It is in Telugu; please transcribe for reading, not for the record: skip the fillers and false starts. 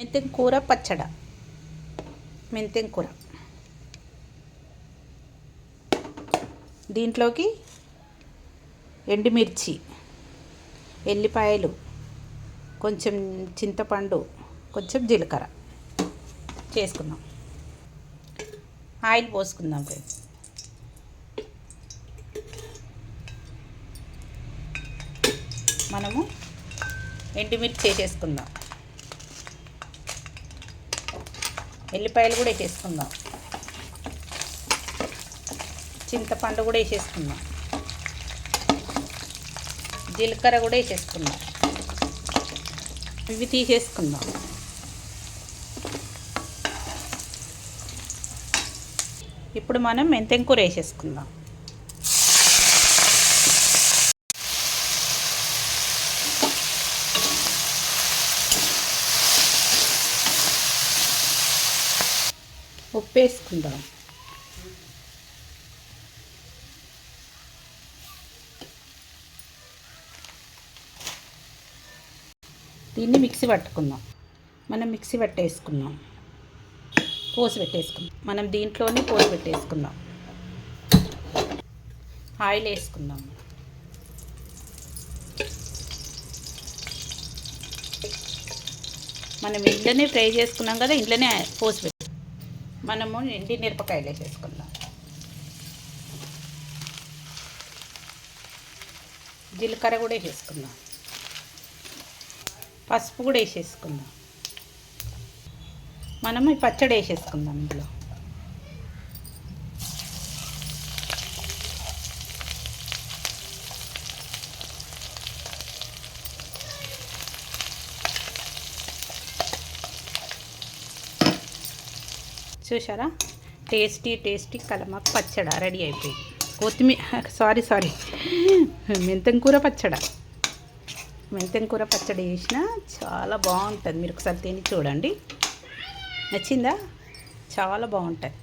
మెంతెం కూర పచ్చడ. మెంతెం కూర దీంట్లోకి ఎండుమిర్చి, ఎల్లిపాయలు, కొంచెం చింతపండు, కొంచెం జీలకర్ర చేసుకుందాం. ఆయిల్ పోసుకుందాం ఫ్రెండ్స్. మనము ఎండుమిర్చి వేసేసుకుందాం. ఎల్లిపాయలు కూడా వేసేసుకుందాం. చింతపండు కూడా వేసేసుకుందాం. జీలకర్ర కూడా వేసేసుకుందాం. ఇవి తీసేసుకుందాం. ఇప్పుడు మనం మెంతెం కూర వేసేసుకుందాం. ఉప్పు వేసుకుందాం. దీన్ని మిక్సీ పట్టుకుందాం. మనం మిక్సీ పట్టేసుకుందాం. పోసి పెట్టేసుకుందాం. మనం దీంట్లోనే పోసి పెట్టేసుకుందాం. ఆయిల్ వేసుకుందాం. మనం ఇంట్లోనే ఫ్రై చేసుకున్నాం కదా, ఇంట్లోనే పోసి పెట్టు. మనము ఎండి మిరపకాయలు వేసేసుకుందాం. జీలకర్ర కూడా వేసేసుకుందాం. పసుపు కూడా వేసేసుకుందాం. మనము ఈ పచ్చడి వేసేసుకుందాం. ఇందులో చూసారా, టేస్టీ కలమాకు పచ్చడి రెడీ అయిపోయింది. కొత్తిమీర సారీ మెంతెం కూర పచ్చడి. మెంతెం కూర పచ్చడి చేసిన చాలా బాగుంటుంది. మీరు ఒకసారి తిని చూడండి. నచ్చిందా? చాలా బాగుంటుంది.